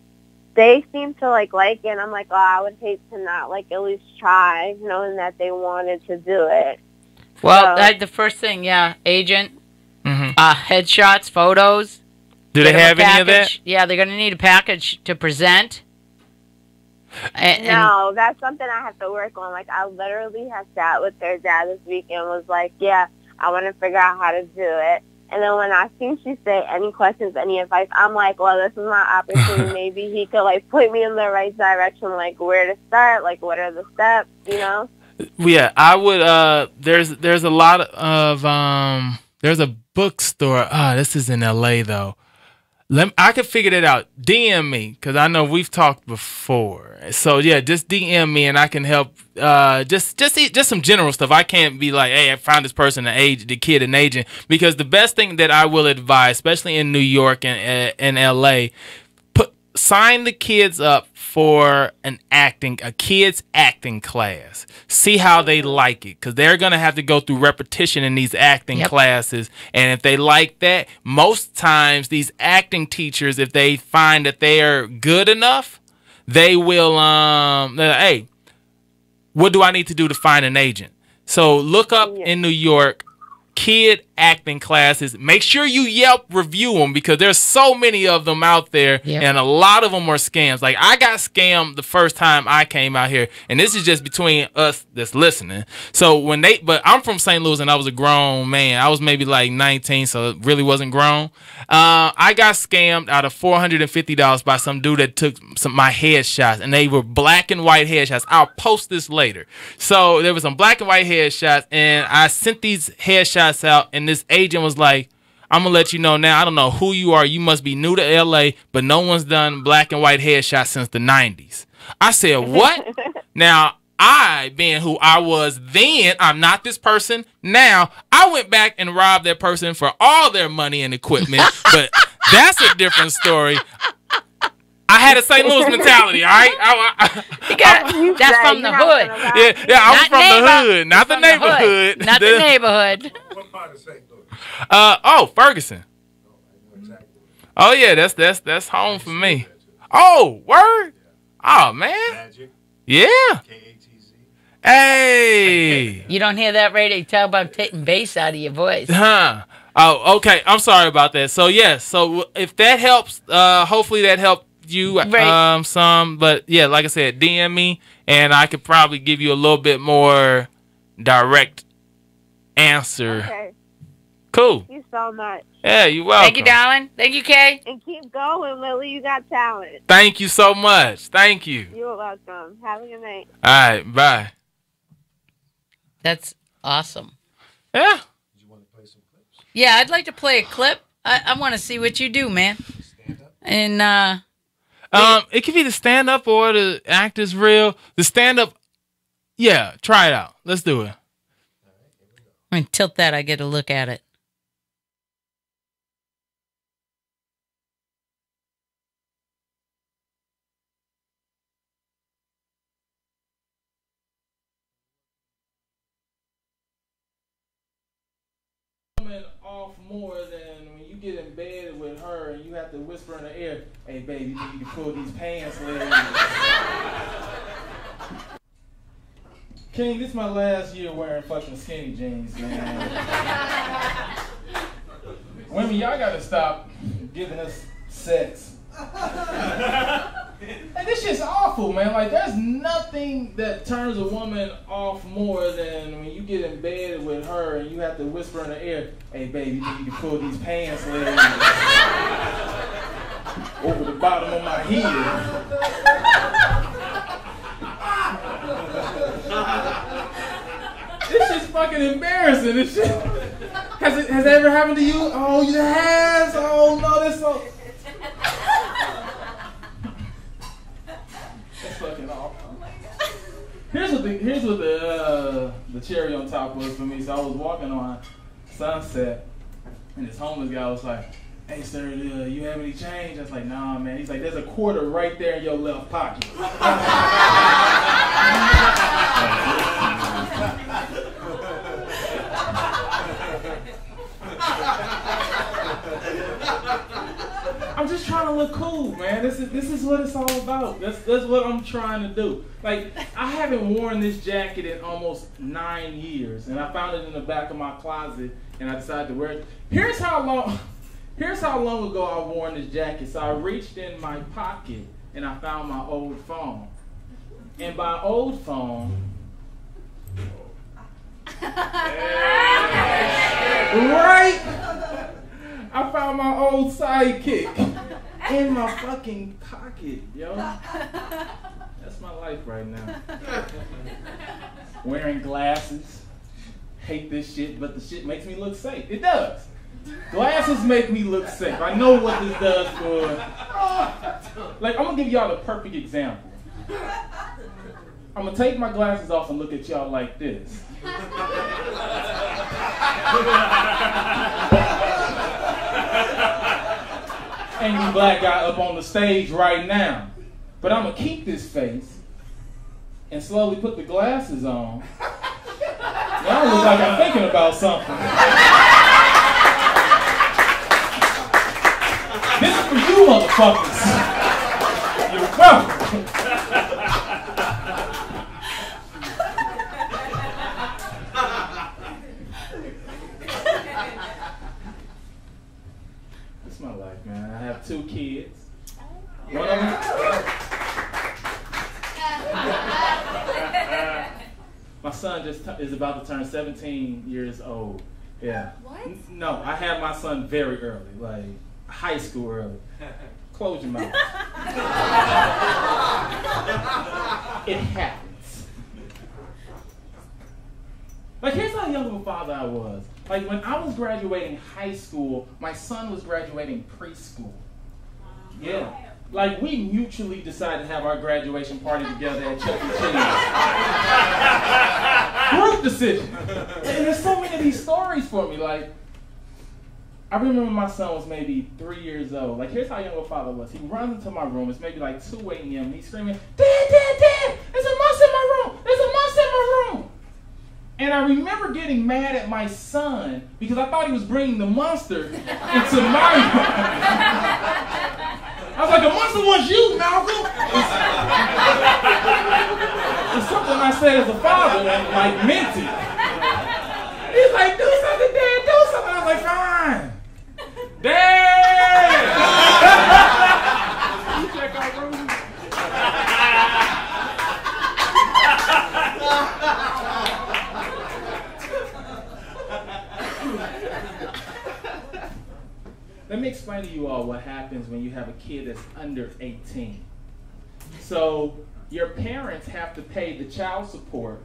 they seem to like it. And I'm like, oh, I would hate to not like at least try, knowing that they wanted to do it. Well, the first thing, agent, headshots, photos. Do they have any of that? Yeah, they're gonna need a package to present. No, that's something I have to work on. Like, I literally have sat with their dad this week and was like, yeah, I want to figure out how to do it. And then when I seen she say any questions, any advice, I'm like, well, this is my opportunity. Maybe he could, like, point me in the right direction, like, where to start, like, what are the steps, you know? Yeah, I would, there's a lot of, there's a bookstore. This is in L.A., though. I could figure that out. DM me, because I know we've talked before. So, yeah, just DM me, and I can help. Just some general stuff. I can't be like, hey, I found this person, the kid, an agent. Because the best thing that I will advise, especially in New York and L.A., sign the kids up for a kids acting class. See how they like it, because they're going to have to go through repetition in these acting classes. And if they like that, most times these acting teachers, if they find that they are good enough, they will, hey, what do I need to do to find an agent? So look up in New York, kid acting classes. Make sure you Yelp review them, because there's so many of them out there, and a lot of them are scams. Like, I got scammed the first time I came out here, and this is just between us that's listening. So but I'm from St. Louis, and I was a grown man. I was maybe like 19, so it really wasn't grown. I got scammed out of $450 by some dude that took my headshots, and they were black and white headshots. I'll post this later. So there was some black and white headshots, and I sent these headshots out, and this agent was like, I'm going to let you know now, I don't know who you are. You must be new to L.A., but no one's done black and white headshots since the 90s. I said, what? Now, I, being who I was then, I'm not this person now. I went back and robbed that person for all their money and equipment, but that's a different story. I had a St. Louis mentality, all right? That's from the hood. Yeah, I'm from the hood, not the neighborhood. Not the neighborhood. What part of St. Louis? Ferguson. I know exactly. Oh yeah, that's home for me. Oh, word? Oh man. Magic. Yeah. KATZ. Hey. You don't hear that radio? Talk about taking bass out of your voice. Huh. Oh, okay. I'm sorry about that. So yes. So if that helps, hopefully that helped you some. But yeah, like I said, DM me, and I could probably give you a little bit more direct answer. Okay. Cool. Thank you so much. Yeah, you're welcome. Thank you, darling. Thank you, Kay. And keep going, Lily. You got talent. Thank you so much. Thank you. You're welcome. Have a good night. All right, bye. That's awesome. Yeah. Did you want to play some clips? Yeah, I'd like to play a clip. I want to see what you do, man. Stand up. And it could be the stand up or the act is real. The stand up, yeah, try it out. Let's do it. I mean, tilt that. I get a look at it. Off more than when you get in bed with her and you have to whisper in her ear, hey baby, you need to pull these pants legs. King, this is my last year wearing fucking skinny jeans, man. Women, y'all gotta stop giving us sex. And this shit's awful, man. Like, there's nothing that turns a woman off more than when you get in bed with her and you have to whisper in her ear, hey baby, you need to pull these pants legs over the bottom of my heel. This shit's fucking embarrassing. This shit. Has it ever happened to you? Oh, it has. Oh no, that's so. That's fucking awful. Here's what the cherry on top was for me. So I was walking on Sunset, and this homeless guy was like, "Hey sir, you have any change?" I was like, "Nah, man." He's like, "There's a quarter right there in your left pocket." I'm just trying to look cool, man. This is what it's all about. That's what I'm trying to do. Like, I haven't worn this jacket in almost 9 years, and I found it in the back of my closet, and I decided to wear it. Here's how long ago I worn this jacket. So I reached in my pocket, and I found my old phone. And by old phone, right? I found my old sidekick in my fucking pocket, yo. That's my life right now. Wearing glasses. Hate this shit, but the shit makes me look safe. It does. Glasses make me look safe. I know what this does for... Like, I'm going to give y'all the perfect example. I'm going to take my glasses off and look at y'all like this. Angry black guy up on the stage right now. But I'm going to keep this face and slowly put the glasses on. Y'all look like I'm thinking about something. This is for you motherfuckers. You're welcome. This is my life, man. I have 2 kids. One of them... My son just is about to turn 17 years old. Yeah. What? No, I had my son very early, like high school early. Close your mouth. It happens. Like, here's how young of a father I was. Like, when I was graduating high school, my son was graduating preschool. Yeah. Like, we mutually decided to have our graduation party together at Chuck E. Cheese. Group decision. And there's so many of these stories for me. Like, I remember my son was maybe 3 years old. Like, here's how young a father was. He runs into my room. It's maybe like 2 a.m. He's screaming, "Dad, Dad, Dad, there's a mouse in my room. There's a mouse in my room." And I remember getting mad at my son because I thought he was bringing the monster into my room. I was like, "The monster wants you, Malcolm." It's something I said as a father and like meant it. He's like, "Do something, Dad, do something." I was like, "Fine. Dad!" You check our room. Let me explain to you all what happens when you have a kid that's under 18. So your parents have to pay the child support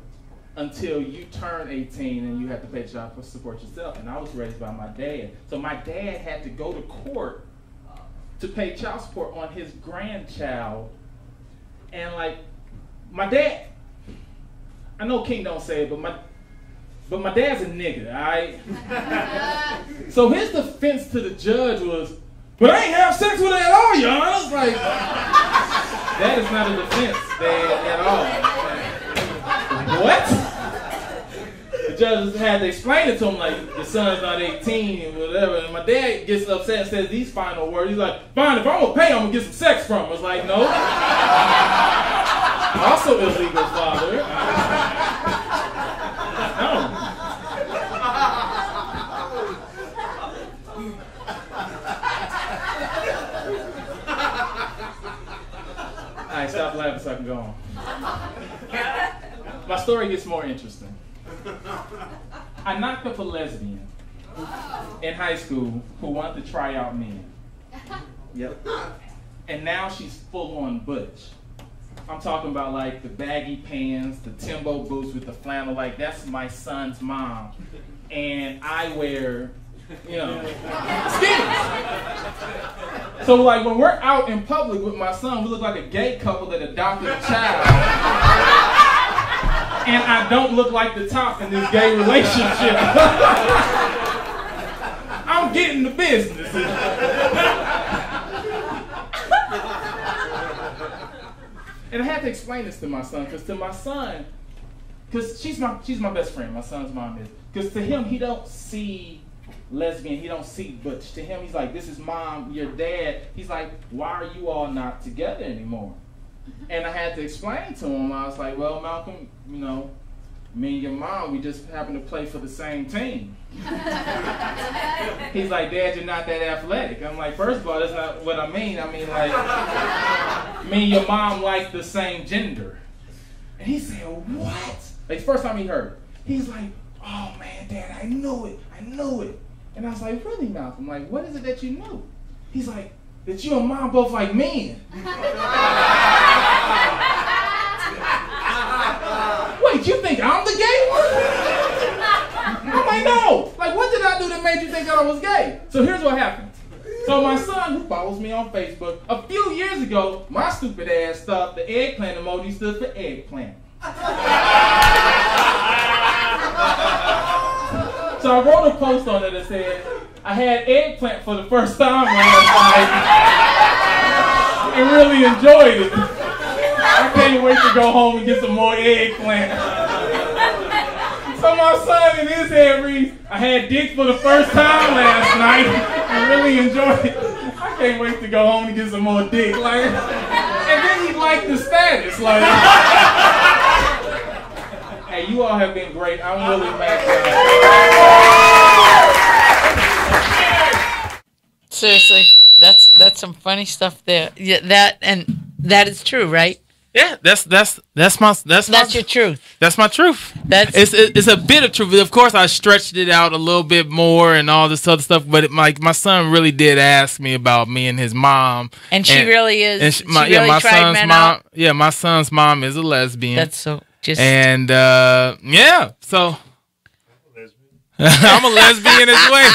until you turn 18 and you have to pay child support yourself. And I was raised by my dad. So my dad had to go to court to pay child support on his grandchild. And like, my dad, I know King don't say it, but my dad's a nigga, alright? So his defense to the judge was, "But I ain't have sex with her at all, Your Honor." I was like, that is not a defense, Dad, at all. What? The judge had to explain it to him, like, your son's not 18 and whatever. And my dad gets upset and says these final words. He's like, "Fine, if I'm gonna pay, I'm gonna get some sex from him." I was like, "No." Also illegal, father. No. Alright, stop laughing so I can go on. My story gets more interesting. I knocked up a lesbian in high school who wanted to try out men. Yep. And now she's full on butch. I'm talking about like the baggy pants, the Timbo boots with the flannel. Like, that's my son's mom. and I wear, skinnies. So like when we're out in public with my son, we look like a gay couple that adopted a child. And I don't look like the top in this gay relationship. I'm getting the business. And I had to explain this to my son, because she's my best friend, my son's mom is. Because to him, he don't see lesbian, he don't see butch. To him, he's like, this is mom, your dad. He's like, why are you all not together anymore? And I had to explain to him, I was like, well, Malcolm, me and your mom, we just happen to play for the same team. He's like, Dad, you're not that athletic. I'm like, first of all, that's not what I mean. I mean, like, me and your mom like the same gender. And he said, what? Like, first time he heard it. He's like, oh man, Dad, I knew it. And I was like, really, Malcolm? Like, what is it that you knew? He's like, that you and mom both like men. Wait, you think I'm the gay one? I'm like, no. Like, what did I do that made you think that I was gay? So here's what happened. So my son, who follows me on Facebook, a few years ago, my stupid ass thought the eggplant emoji stood for eggplant. So I wrote a post on it that said, I had eggplant for the first time last night and really enjoyed it. I can't wait to go home and get some more eggplant. So my son in his head reads, I had dick for the first time last night and really enjoyed it. I can't wait to go home and get some more dick. Like, and then he liked the status. Like, hey, you all have been great. I'm really mad. Seriously, that's some funny stuff there. Yeah, that is true, right? Yeah, that's your truth. That's my truth. It's a bit of truth. Of course, I stretched it out a little bit more and all this other stuff. But my son really did ask me about me and his mom. And she really is. And my son's mom. Out. Yeah, my son's mom is a lesbian. That's so just. And yeah, so I'm a lesbian as well.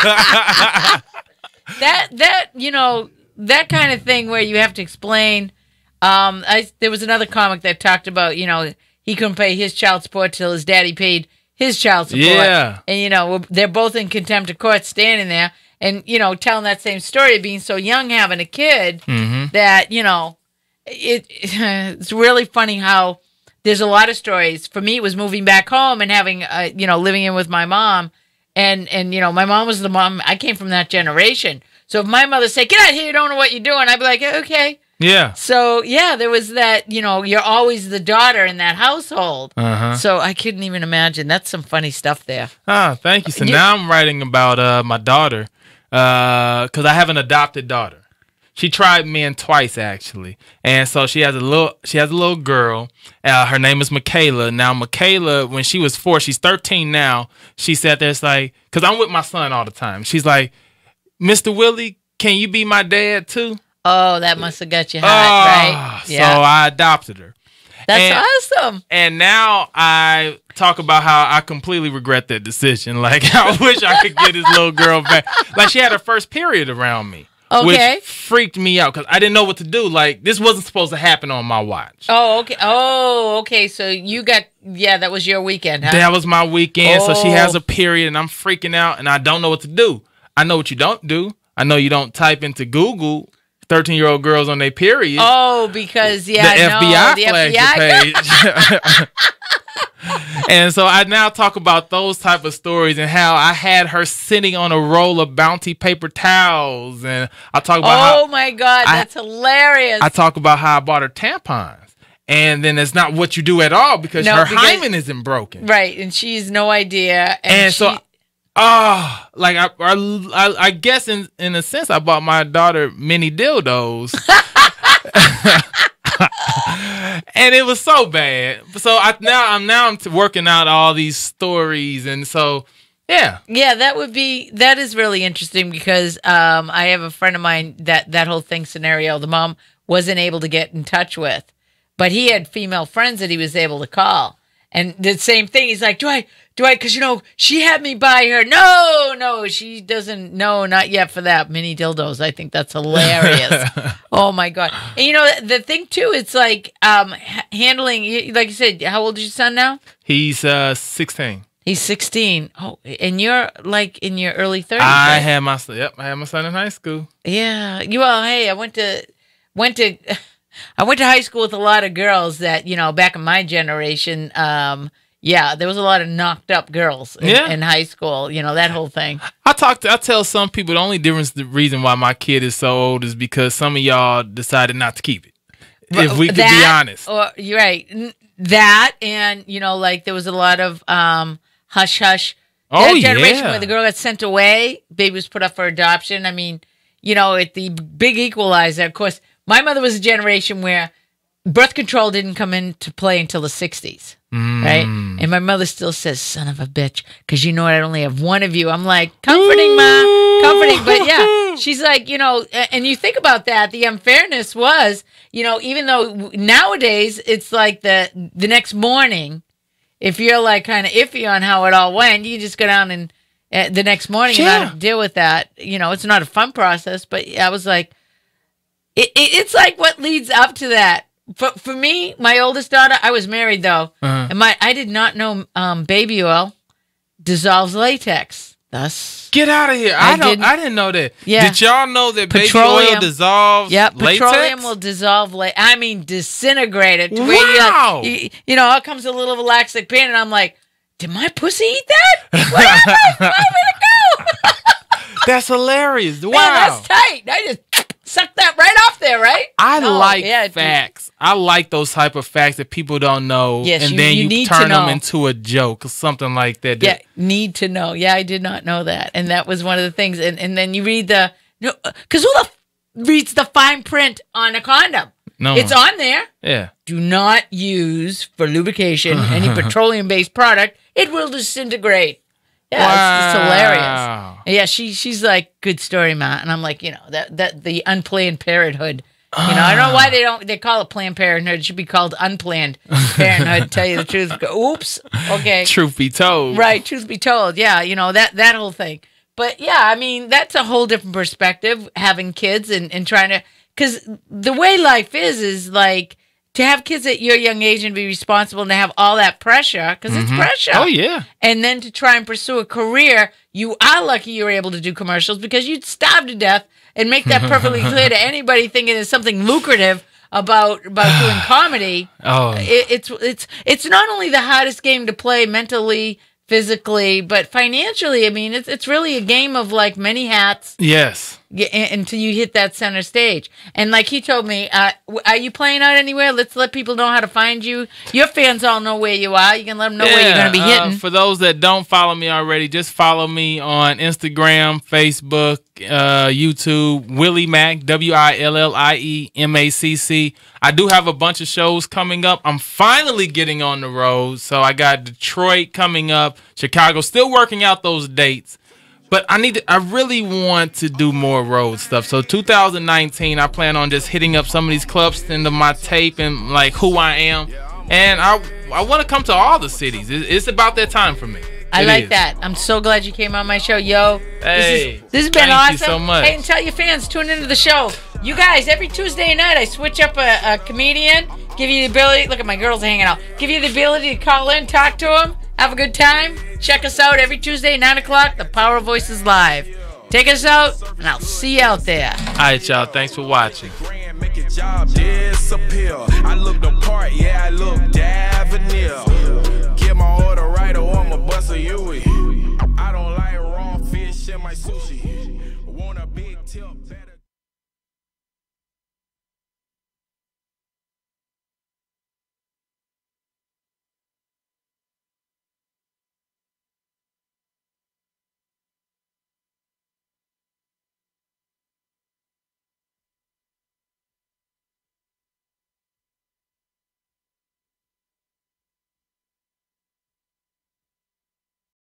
that kind of thing where you have to explain. There was another comic that talked about, he couldn't pay his child support till his daddy paid his child support. Yeah. And, they're both in contempt of court standing there and, telling that same story of being so young, having a kid that, it's really funny how there's a lot of stories. For me, it was moving back home and having, living in with my mom. And my mom was the mom. I came from that generation. So if my mother said, get out of here, you don't know what you're doing, I'd be like, okay. Yeah. So, yeah, there was that, you're always the daughter in that household. So I couldn't even imagine. That's some funny stuff there. Ah, thank you. So now I'm writing about my daughter because I have an adopted daughter. She tried men twice, actually. And so she has a little girl. Her name is Michaela. Now, Michaela, when she was 4, she's 13 now. She sat there, it's like, because I'm with my son all the time. She's like, Mr. Willie, can you be my dad too? Oh, that must have got you hot, right? Yeah. So I adopted her. That's awesome. And now I talk about how I completely regret that decision. Like, I wish I could get this little girl back. Like, she had her first period around me. Okay. Which freaked me out because I didn't know what to do. Like, this wasn't supposed to happen on my watch. Oh, okay. Oh, okay. So you got, that was your weekend, huh? That was my weekend. So she has a period and I'm freaking out and I don't know what to do. I know what you don't do. I know you don't type into Google 13-year-old girls on their period. Oh, because, the FBI flagged the page. And so I now talk about those type of stories and how I had her sitting on a roll of Bounty paper towels. And I talk about oh my God, that's hilarious. I talk about how I bought her tampons. And then it's not what you do at all because her hymen isn't broken. Right, and she's no idea. And so... like I guess in a sense I bought my daughter mini dildos. And it was so bad. So I'm working out all these stories and so yeah. Yeah, that is really interesting because I have a friend of mine that whole thing scenario the mom wasn't able to get in touch with. But he had female friends that he was able to call. And the same thing. He's like, do I? Because, she had me buy her. No, she doesn't. No, not yet for that. Mini dildos. I think that's hilarious. Oh, my God. And, the thing, too, it's like handling, like you said, how old is your son now? He's 16. He's 16. Oh, and you're like in your early 30s. I right? had my son in high school. Yeah. Hey, I went to high school with a lot of girls that, back in my generation, there was a lot of knocked up girls in high school, that whole thing. I tell some people the reason why my kid is so old is because some of y'all decided not to keep it. If we could be honest. You're right. That and, like there was a lot of hush hush. That generation where the girl got sent away, baby was put up for adoption. I mean, at the big equalizer, of course, my mother was a generation where birth control didn't come into play until the 60s, right? And my mother still says, son of a bitch, because I only have one of you. I'm like, comforting, Ma, comforting. But yeah, she's like, and you think about that, the unfairness was, even though nowadays it's like the next morning, if you're like kind of iffy on how it all went, you just go down and the next morning and not deal with that. It's not a fun process, but I was like, it's like what leads up to that. For me, my oldest daughter, I was married though, and I did not know baby oil dissolves latex. Thus, get out of here! I didn't know that. Yeah. Did y'all know that petroleum, baby oil dissolves? Yep, latex? Petroleum will dissolve. I mean, disintegrate it. Wow! Out comes a little lactic pin, and I'm like, did my pussy eat that? Where did it go? That's hilarious! Wow, man, that's tight. I just suck that right off there, right? I like facts. I like those type of facts that people don't know, yes, and then you turn them into a joke or something like that. Yeah, need to know. Yeah, I did not know that, and that was one of the things. And then you read because who reads the fine print on a condom? No, it's on there. Yeah. Do not use for lubrication any petroleum-based product. It will disintegrate. Yeah, wow. It's hilarious. Yeah, she's like, good story, Matt. And I'm like, that the unplanned parenthood. I don't know why they call it Planned Parenthood. It should be called Unplanned Parenthood, to tell you the truth. Oops. Okay. Truth be told. Right, truth be told. Yeah, that whole thing. But yeah, I mean, that's a whole different perspective, having kids and trying to, because the way life is like, to have kids at your young age and be responsible and to have all that pressure, because it's pressure. Oh, yeah. And then to try and pursue a career, you are lucky you were able to do commercials because you'd starve to death and make that perfectly clear to anybody thinking there's something lucrative about doing comedy. Oh, it's not only the hardest game to play mentally, physically, but financially. I mean, it's really a game of like many hats. Yes. Until you hit that center stage. And like he told me, are you playing out anywhere? Let's let people know how to find you. Your fans all know where you are. You can let them know where you're going to be hitting. For those that don't follow me already, just follow me on Instagram, Facebook, YouTube, Willie Mack, WILLIEMACC. I do have a bunch of shows coming up. I'm finally getting on the road. So I got Detroit coming up, Chicago, still working out those dates. But I really want to do more road stuff. So 2019, I plan on just hitting up some of these clubs into my tape and like who I am. And I want to come to all the cities. It's about that time for me. I like that. I'm so glad you came on my show. Yo, hey, this has been awesome. Thank you so much. Hey, and tell your fans, tune into the show. You guys, every Tuesday night, I switch up a comedian, give you the ability, look at my girls hanging out, give you the ability to call in, talk to them, have a good time. Check us out every Tuesday, 9 o'clock, The Power of Voices Live. Take us out, and I'll see you out there. All right, y'all. Thanks for watching. Make a job disappear. I look the part, yeah, I look debonair.